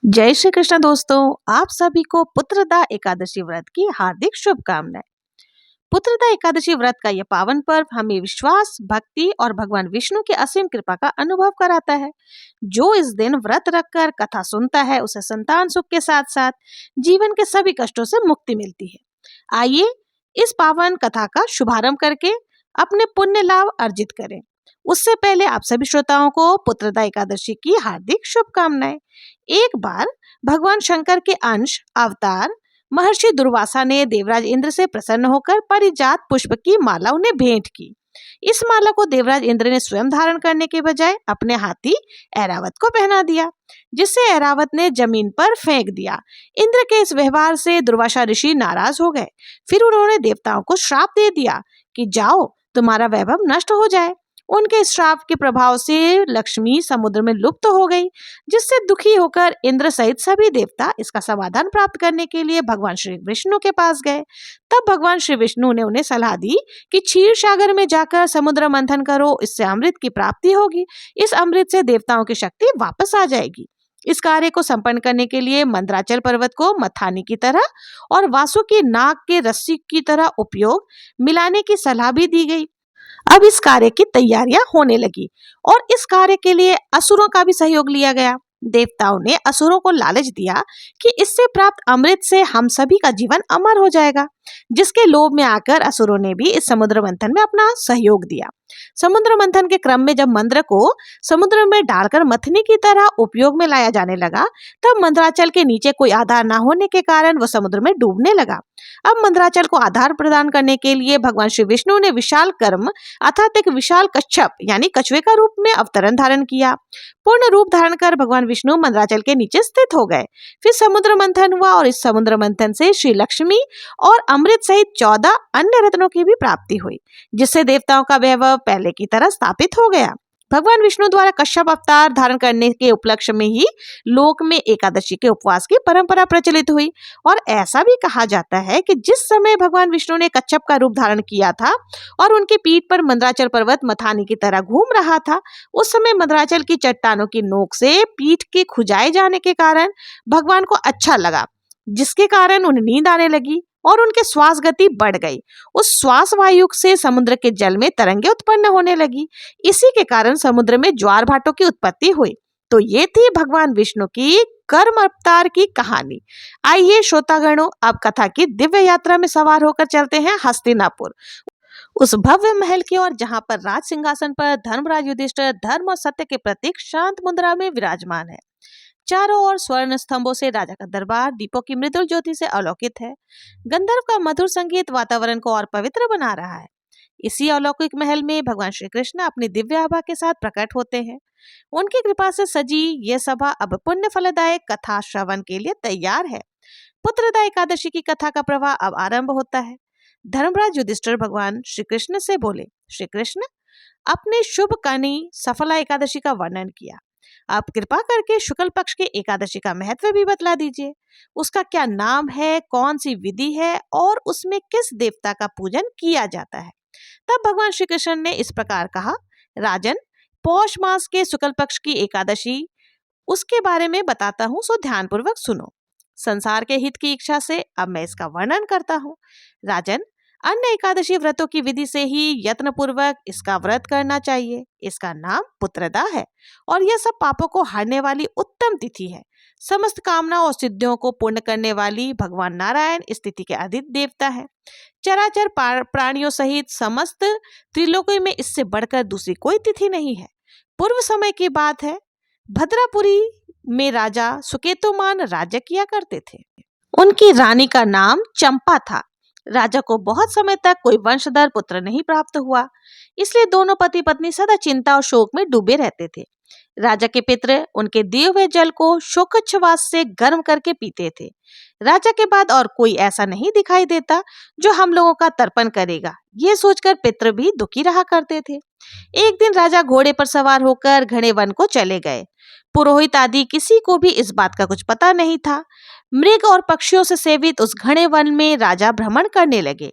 जय श्री कृष्ण दोस्तों। आप सभी को पुत्रदा एकादशी व्रत की हार्दिक शुभकामनाएं। पुत्रदा एकादशी व्रत का यह पावन पर्व हमें विश्वास, भक्ति और भगवान विष्णु की असीम कृपा का अनुभव कराता है। जो इस दिन व्रत रखकर कथा सुनता है उसे संतान सुख के साथ साथ जीवन के सभी कष्टों से मुक्ति मिलती है। आइए इस पावन कथा का शुभारंभ करके अपने पुण्य लाभ अर्जित करें। उससे पहले आप सभी श्रोताओं को पुत्रदा एकादशी की हार्दिक शुभकामनाएं। एक बार भगवान शंकर के अंश अवतार महर्षि दुर्वासा ने देवराज इंद्र से प्रसन्न होकर पारिजात पुष्प की माला उन्हें भेंट की। इस माला को देवराज इंद्र ने स्वयं धारण करने के बजाय अपने हाथी ऐरावत को पहना दिया, जिससे ऐरावत ने जमीन पर फेंक दिया। इंद्र के इस व्यवहार से दुर्वासा ऋषि नाराज हो गए। फिर उन्होंने देवताओं को श्राप दे दिया कि जाओ, तुम्हारा वैभव नष्ट हो जाए। उनके श्राप के प्रभाव से लक्ष्मी समुद्र में लुप्त हो गई, जिससे दुखी होकर इंद्र सहित सभी देवता इसका समाधान प्राप्त करने के लिए भगवान श्री विष्णु के पास गए। तब भगवान श्री विष्णु ने उन्हें सलाह दी कि क्षीर सागर में जाकर समुद्र मंथन करो, इससे अमृत की प्राप्ति होगी। इस अमृत से देवताओं की शक्ति वापस आ जाएगी। इस कार्य को संपन्न करने के लिए मंदराचल पर्वत को मथानी की तरह और वासुकी नाग के रस्सी की तरह उपयोग मिलाने की सलाह भी दी गई। अब इस कार्य की तैयारियां होने लगी और इस कार्य के लिए असुरों का भी सहयोग लिया गया। देवताओं ने असुरों को लालच दिया कि इससे प्राप्त अमृत से हम सभी का जीवन अमर हो जाएगा, जिसके लोभ में आकर असुरों ने भी इस समुद्र मंथन में अपना सहयोग दिया। समुद्र मंथन के क्रम में जब मंत्र को समुद्र में डालकर मथनी की तरह उपयोग में लाया जाने लगा, तब मंदराचल के नीचे कोई आधार न होने के कारण वह समुद्र में डूबने लगा। अब मंदराचल को आधार प्रदान करने के लिए भगवान श्री विष्णु ने विशाल कर्म अर्थात एक विशाल कच्छप यानी कछुए का रूप में अवतरण धारण किया। पूर्ण रूप धारण कर भगवान विष्णु मंदराचल के नीचे स्थित हो गए। फिर समुद्र मंथन हुआ और इस समुद्र मंथन से श्री लक्ष्मी और अमृत सहित 14 अन्य रत्नों की भी प्राप्ति हुई, जिससे देवताओं का वैभव पहले की तरह स्थापित हो गया। भगवान विष्णु द्वारा कश्यप अवतार धारण करने के उपलक्ष्य में ही लोक में एकादशी के उपवास की परंपरा प्रचलित हुई। और ऐसा भी कहा जाता है कि जिस समय भगवान विष्णु ने कच्छप का रूप धारण किया था और उनके पीठ पर मंदराचल पर्वत मथानी की तरह घूम रहा था, उस समय मंदराचल की चट्टानों की नोक से पीठ के खुजाए जाने के कारण भगवान को अच्छा लगा, जिसके कारण उन्हें नींद आने लगी और उनके श्वास गति बढ़ गई। उस श्वास वायु से समुद्र के जल में तरंगे उत्पन्न होने लगी। इसी के कारण समुद्र में ज्वार भाटों की उत्पत्ति हुई। तो ये थी भगवान विष्णु की कर्म अवतार की कहानी। आइए श्रोतागणों, अब कथा की दिव्य यात्रा में सवार होकर चलते हैं हस्तिनापुर, उस भव्य महल की ओर जहां पर राज सिंहासन पर धर्मराज युधिष्ठिर धर्म और सत्य के प्रतीक शांत मुद्रा में विराजमान है। चारों ओर स्वर्ण स्तंभों से राजा का दरबार दीपों की मृदुल ज्योति से अलौकित है। गंधर्व का मधुर संगीत वातावरण को और पवित्र बना रहा है। इसी अलौकिक महल में भगवान श्री कृष्ण अपनी दिव्य आभा के साथ प्रकट होते हैं। उनकी कृपा से सजी यह सभा अब पुण्य फलदायक कथा श्रवण के लिए तैयार है। पुत्रदा एकादशी की कथा का प्रवाह अब आरंभ होता है। धर्मराज युधिष्ठिर भगवान श्री कृष्ण से बोले, श्री कृष्ण, अपने शुभ कनी सफला एकादशी का वर्णन किया। आप कृपा करके शुक्ल पक्ष के एकादशी का महत्व भी बतला दीजिए। उसका क्या नाम है, कौन सी विधि है और उसमें किस देवता का पूजन किया जाता है। तब भगवान श्री कृष्ण ने इस प्रकार कहा, राजन, पौष मास के शुक्ल पक्ष की एकादशी उसके बारे में बताता हूँ, सो ध्यानपूर्वक सुनो। संसार के हित की इच्छा से अब मैं इसका वर्णन करता हूँ। राजन, अन्य एकादशी व्रतों की विधि से ही यत्न पूर्वक इसका व्रत करना चाहिए। इसका नाम पुत्रदा है और यह सब पापों को हरने वाली उत्तम तिथि है। समस्त कामनाओं और सिद्धियों को पूर्ण करने वाली भगवान नारायण इस तिथि के अधिक देवता है। चराचर प्राणियों सहित समस्त त्रिलोकी में इससे बढ़कर दूसरी कोई तिथि नहीं है। पूर्व समय की बात है, भद्रापुरी में राजा सुकेतुमान राज्य किया करते थे। उनकी रानी का नाम चंपा था। राजा को बहुत समय तक कोई वंशधर पुत्र नहीं प्राप्त हुआ, इसलिए दोनों पति पत्नी सदा चिंता और शोक में डूबे रहते थे। राजा के पितर उनके दिए हुए जल को शोकच्छवास से गर्म करके पीते थे। राजा के बाद और कोई ऐसा नहीं दिखाई देता जो हम लोगों का तर्पण करेगा, ये सोचकर पितर भी दुखी रहा करते थे। एक दिन राजा घोड़े पर सवार होकर घने वन को चले गए। पुरोहित आदि किसी को भी इस बात का कुछ पता नहीं था। मृग और पक्षियों से सेवित उस घने वन में राजा भ्रमण करने लगे।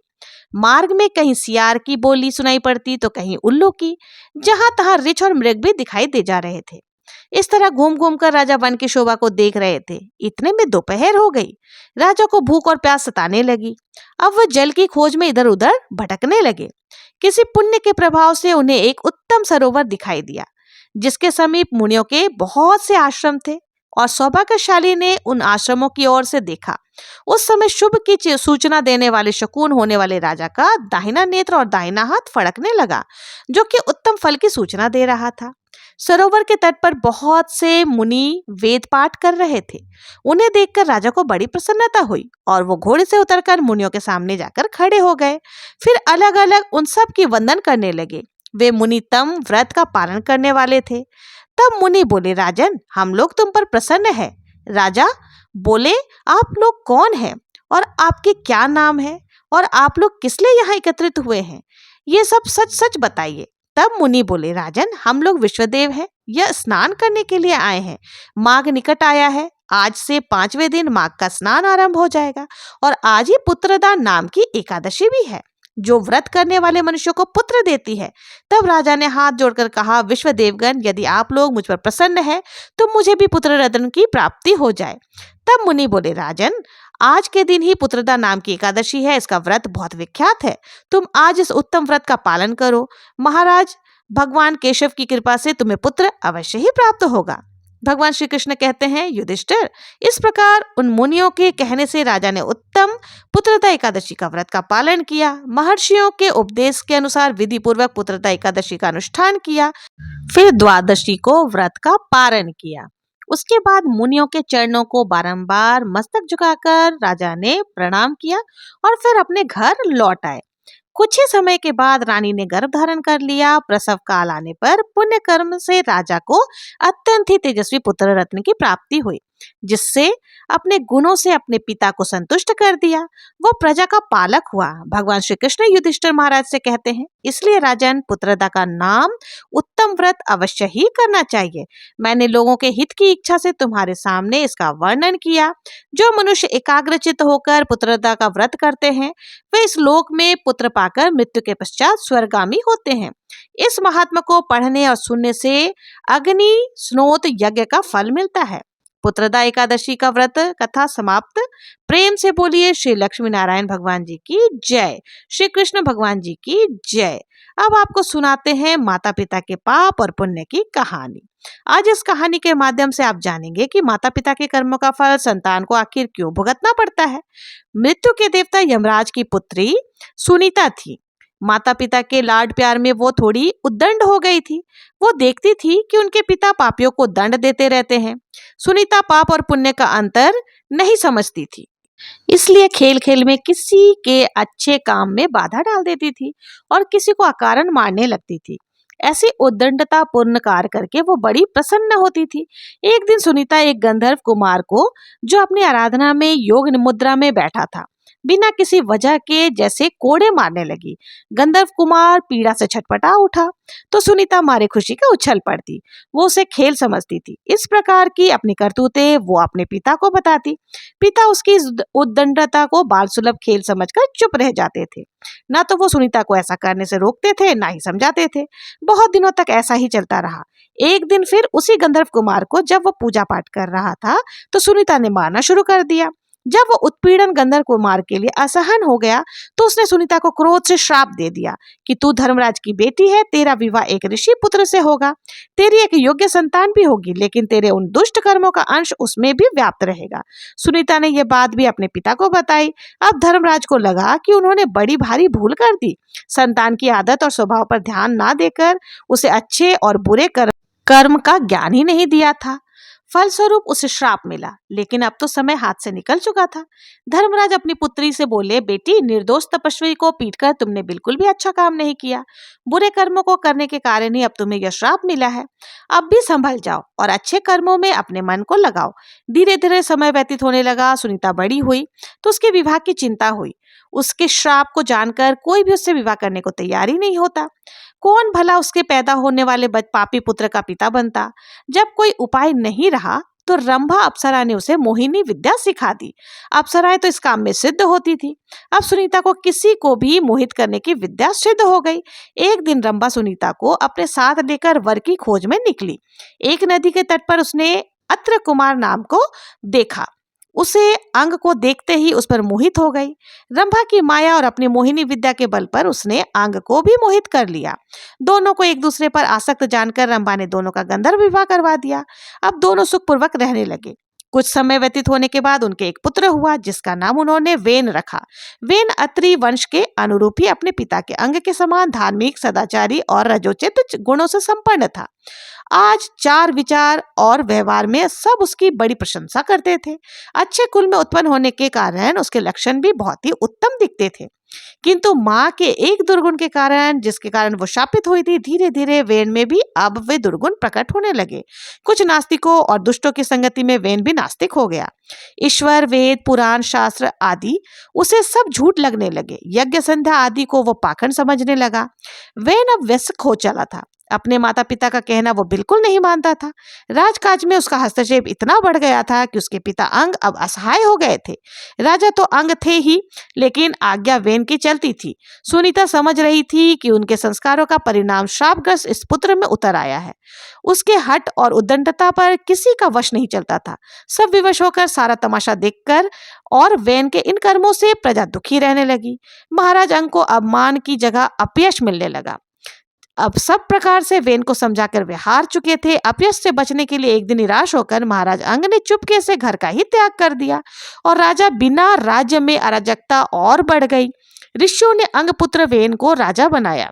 मार्ग में कहीं सियार की बोली सुनाई पड़ती तो कहीं उल्लू की। जहां तहां रिछ और मृग भी दिखाई दे जा रहे थे। इस तरह घूम घूम कर राजा वन की शोभा को देख रहे थे। इतने में दोपहर हो गई। राजा को भूख और प्यास सताने लगी। अब वह जल की खोज में इधर उधर भटकने लगे। किसी पुण्य के प्रभाव से उन्हें एक उत्तम सरोवर दिखाई दिया, जिसके समीप मुनियों के बहुत से आश्रम थे, और सौभाग्यशाली ने उन आश्रमों की ओर से देखा। उस समय शुभ की सूचना देने वाले शकुन होने वाले राजा का दाहिना नेत्र और दाहिना हाथ फड़कने लगा, जो कि उत्तम फल की सूचना दे रहा था। सरोवर के तट पर बहुत से मुनि वेद पाठ कर रहे थे। उन्हें देखकर राजा को बड़ी प्रसन्नता हुई और वो घोड़े से उतरकर मुनियों के सामने जाकर खड़े हो गए। फिर अलग अलग उन सब की वंदन करने लगे। वे मुनितम व्रत का पालन करने वाले थे। तब मुनि बोले, राजन, हम लोग तुम पर प्रसन्न है। राजा बोले, आप लोग कौन हैं और आपके क्या नाम है और आप लोग किस लिए यहाँ एकत्रित हुए हैं? ये सब सच सच बताइए। तब मुनि बोले, राजन, हम लोग विश्वदेव हैं, यह स्नान करने के लिए आए हैं। माघ निकट आया है। आज से 5वें दिन माघ का स्नान आरंभ हो जाएगा और आज ही पुत्रदान नाम की एकादशी भी है, जो व्रत करने वाले मनुष्यों को पुत्र देती है। तब राजा ने हाथ जोड़कर कहा, विश्वदेवगण, यदि आप लोग मुझ पर प्रसन्न है तो मुझे भी पुत्र रत्न की प्राप्ति हो जाए। तब मुनि बोले, राजन, आज के दिन ही पुत्रदा नाम की एकादशी है। इसका व्रत बहुत विख्यात है। तुम आज इस उत्तम व्रत का पालन करो। महाराज, भगवान केशव की कृपा से तुम्हें पुत्र अवश्य ही प्राप्त होगा। भगवान श्री कृष्ण कहते हैं, युधिष्ठिर, इस प्रकार उन मुनियों के कहने से राजा ने उत्तम पुत्रदा एकादशी का व्रत का पालन किया। महर्षियों के उपदेश के अनुसार विधि पूर्वक पुत्रदा एकादशी का अनुष्ठान किया। फिर द्वादशी को व्रत का पारण किया। उसके बाद मुनियों के चरणों को बारंबार मस्तक झुकाकर राजा ने प्रणाम किया और फिर अपने घर लौट आए। कुछ ही समय के बाद रानी ने गर्भ धारण कर लिया। प्रसव काल आने पर पुण्य कर्म से राजा को अत्यंत ही तेजस्वी पुत्र रत्न की प्राप्ति हुई, जिससे अपने गुणों से अपने पिता को संतुष्ट कर दिया। वो प्रजा का पालक हुआ। भगवान श्री कृष्ण युधिष्ठिर महाराज से कहते हैं, इसलिए राजन, पुत्रदा का नाम उत्तम व्रत अवश्य ही करना चाहिए। मैंने लोगों के हित की इच्छा से तुम्हारे सामने इसका वर्णन किया। जो मनुष्य एकाग्रचित्त होकर पुत्रदा का व्रत करते हैं, वे इस लोक में पुत्र पाकर मृत्यु के पश्चात स्वर्गामी होते हैं। इस महात्मा को पढ़ने और सुनने से अग्नि स्नोत यज्ञ का फल मिलता है। पुत्रदा एकादशी का व्रत कथा समाप्त। प्रेम से बोलिए श्री लक्ष्मी नारायण भगवान जी की जय, श्री कृष्ण भगवान जी की जय। अब आपको सुनाते हैं माता पिता के पाप और पुण्य की कहानी। आज इस कहानी के माध्यम से आप जानेंगे कि माता पिता के कर्मों का फल संतान को आखिर क्यों भुगतना पड़ता है। मृत्यु के देवता यमराज की पुत्री सुनीता थी। माता पिता के लाड प्यार में वो थोड़ी उद्दंड हो गई थी। वो देखती थी कि उनके पिता पापियों को दंड देते रहते हैं। सुनीता पाप और पुण्य का अंतर नहीं समझती थी, इसलिए खेल खेल में किसी के अच्छे काम में बाधा डाल देती थी और किसी को अकारण मारने लगती थी। ऐसी उद्दंडता पूर्ण कार्य करके वो बड़ी प्रसन्न होती थी। एक दिन सुनीता एक गंधर्व कुमार को, जो अपनी आराधना में योग मुद्रा में बैठा था, बिना किसी वजह के जैसे कोड़े मारने लगी। गंधर्व कुमार पीड़ा से छटपटा उठा तो सुनीता मारे खुशी के उछल पड़ती। वो उसे खेल समझती थी। इस प्रकार की अपनी करतूतें वो अपने पिता को बताती। पिता उसकी इस उद्दंडता को बाल सुलभ खेल समझकर चुप रह जाते थे। ना तो वो सुनीता को ऐसा करने से रोकते थे, ना ही समझाते थे। बहुत दिनों तक ऐसा ही चलता रहा। एक दिन फिर उसी गंधर्व कुमार को जब वो पूजा पाठ कर रहा था तो सुनीता ने मारना शुरू कर दिया। जब वो उत्पीड़न गंधर्व कुमार के लिए असहन हो गया तो उसने सुनीता को क्रोध से श्राप दे दिया कि तू धर्मराज की बेटी है, तेरा विवाह एक ऋषि पुत्र से होगा, तेरी एक योग्य संतान भी होगी, लेकिन तेरे उन दुष्ट कर्मों का अंश उसमें भी व्याप्त रहेगा। सुनीता ने यह बात भी अपने पिता को बताई। अब धर्मराज को लगा कि उन्होंने बड़ी भारी भूल कर दी। संतान की आदत और स्वभाव पर ध्यान ना देकर उसे अच्छे और बुरे कर्म का ज्ञान ही नहीं दिया था। फलस्वरूप उसे श्राप मिला। लेकिन अब तो समय हाथ से निकल चुका था। धर्मराज अपनी पुत्री से बोले, बेटी, निर्दोष तपस्वी को पीटकर तुमने बिल्कुल भी अच्छा काम नहीं किया। बुरे कर्मों को करने के कारण ही अब तुम्हें यह श्राप मिला है। अब भी संभल जाओ और अच्छे कर्मों में अपने मन को लगाओ। धीरे धीरे समय व्यतीत होने लगा। सुनीता बड़ी हुई तो उसके विवाह की चिंता हुई। उसके श्राप को जानकर कोई भी उससे विवाह करने को तैयार ही नहीं होता। कौन भला उसके पैदा होने वाले पापी पुत्र का पिता बनता। जब कोई उपाय नहीं रहा तो रंभा अप्सरा ने उसे मोहिनी विद्या सिखा दी। अप्सराएं तो इस काम में सिद्ध होती थी। अब सुनीता को किसी को भी मोहित करने की विद्या सिद्ध हो गई। एक दिन रंभा सुनीता को अपने साथ लेकर वर की खोज में निकली। एक नदी के तट पर उसने अत्र कुमार नाम को देखा। उसे अंग को देखते ही उस पर मोहित हो गई। रंभा की माया और अपनी मोहिनी विद्या के बल पर उसने अंग को भी मोहित कर लिया। दोनों को एक दूसरे पर आसक्त जानकर रंभा ने दोनों का गंधर्व विवाह करवा दिया। अब दोनों सुखपूर्वक रहने लगे। कुछ समय व्यतीत होने के बाद उनके एक पुत्र हुआ, जिसका नाम उन्होंने वेन रखा। वेन अत्रि वंश के अनुरूप ही अपने पिता के अंग के समान धार्मिक, सदाचारी और रजोचित गुणों से संपन्न था। आज चार विचार और व्यवहार में सब उसकी बड़ी प्रशंसा करते थे। अच्छे कुल में उत्पन्न होने के कारण उसके लक्षण भी बहुत ही उत्तम दिखते थे। किंतु माँ के एक दुर्गुण के कारण, जिसके कारण वो शापित हुई थी, धीरे धीरे वेन में भी अब वे दुर्गुण प्रकट होने लगे। कुछ नास्तिकों और दुष्टों की संगति में वेन भी नास्तिक हो गया। ईश्वर, वेद, पुराण, शास्त्र आदि उसे सब झूठ लगने लगे। यज्ञ संध्या आदि को वो पाखंड समझने लगा। वेन अब व्यस्क हो चला था। अपने माता पिता का कहना वो बिल्कुल नहीं मानता था। राजकाज में उसका हस्तक्षेप इतना बढ़ गया था कि उसके पिता अंग अब असहाय हो गए थे। राजा तो अंग थे ही, लेकिन आज्ञा वेन की चलती थी। सुनीता समझ रही थी कि उनके संस्कारों का परिणाम श्रापग्रस्त इस पुत्र में उतर आया है। उसके हठ और उद्दंडता पर किसी का वश नहीं चलता था। सब विवश होकर सारा तमाशा देखकर और वेन के इन कर्मों से प्रजा दुखी रहने लगी। महाराज अंग को अपमान की जगह अपयश मिलने लगा। अब सब प्रकार से वेन को समझाकर वे हार चुके थे। अपयश से बचने के लिए एक दिन निराश होकर महाराज अंग ने चुपके से घर का ही त्याग कर दिया और राजा बिना राज्य में अराजकता और बढ़ गई। ऋषियों ने अंग पुत्र वेन को राजा बनाया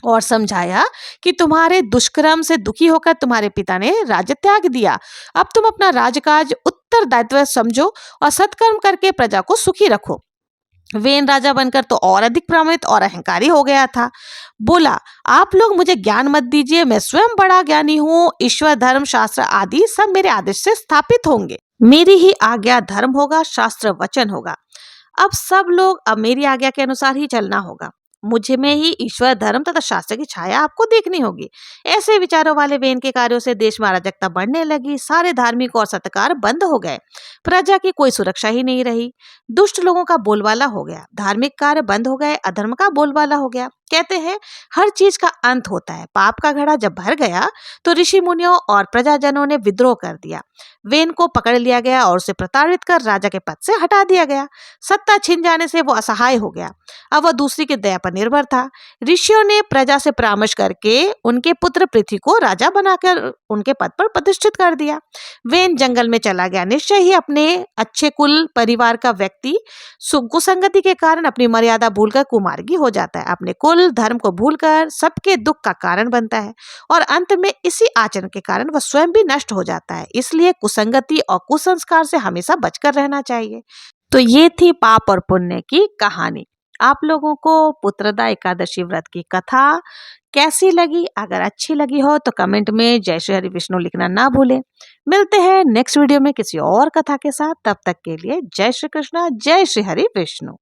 और समझाया कि तुम्हारे दुष्कर्म से दुखी होकर तुम्हारे पिता ने राज्य त्याग दिया। अब तुम अपना राजकाज उत्तरदायित्व समझो और सत्कर्म करके प्रजा को सुखी रखो। वेन राजा बनकर तो और अधिक प्रमाणित और अहंकारी हो गया था। बोला, आप लोग मुझे ज्ञान मत दीजिए, मैं स्वयं बड़ा ज्ञानी हूँ। ईश्वर, धर्म, शास्त्र आदि सब मेरे आदेश से स्थापित होंगे। मेरी ही आज्ञा धर्म होगा, शास्त्र वचन होगा। अब सब लोग अब मेरी आज्ञा के अनुसार ही चलना होगा। मुझे में ही ईश्वर, धर्म तथा शास्त्र की छाया आपको देखनी होगी। ऐसे विचारों वाले वेन के कार्यों से देश में अराजकता बढ़ने लगी। सारे धार्मिक और सत्कार बंद हो गए। प्रजा की कोई सुरक्षा ही नहीं रही। दुष्ट लोगों का बोलबाला हो गया। धार्मिक कार्य बंद हो गए। अधर्म का बोलबाला हो गया। कहते हैं हर चीज का अंत होता है। पाप का घड़ा जब भर गया तो ऋषि मुनियों और प्रजाजनों ने विद्रोह कर दिया। वेन को पकड़ लिया गया और उसे प्रताड़ित कर राजा के पद से हटा दिया गया। सत्ता छिन जाने से वो असहाय हो गया। अब वह दूसरी की दया पर निर्भर था। ऋषियों ने प्रजा से परामर्श करके उनके पुत्र पृथ्वी को राजा बनाकर उनके पद पर प्रतिष्ठित कर दिया। वेन जंगल में चला गया। निश्चय ही अपने अच्छे कुल परिवार का व्यक्ति कुसंगति के कारण अपनी मर्यादा भूलकर कुमार्गी हो जाता है। अपने कुल धर्म को भूलकर सबके दुख का कारण बनता है और अंत में इसी आचरण के कारण वह स्वयं भी नष्ट हो जाता है। इसलिए कुसंगति और कुसंस्कार से हमेशा बचकर रहना चाहिए। तो ये थी पाप और पुण्य की कहानी। आप लोगों को पुत्रदा एकादशी व्रत की कथा कैसी लगी? अगर अच्छी लगी हो तो कमेंट में जय श्री हरि विष्णु लिखना ना भूलें। मिलते हैं नेक्स्ट वीडियो में किसी और कथा के साथ। तब तक के लिए जय श्री कृष्ण, जय श्री हरि विष्णु।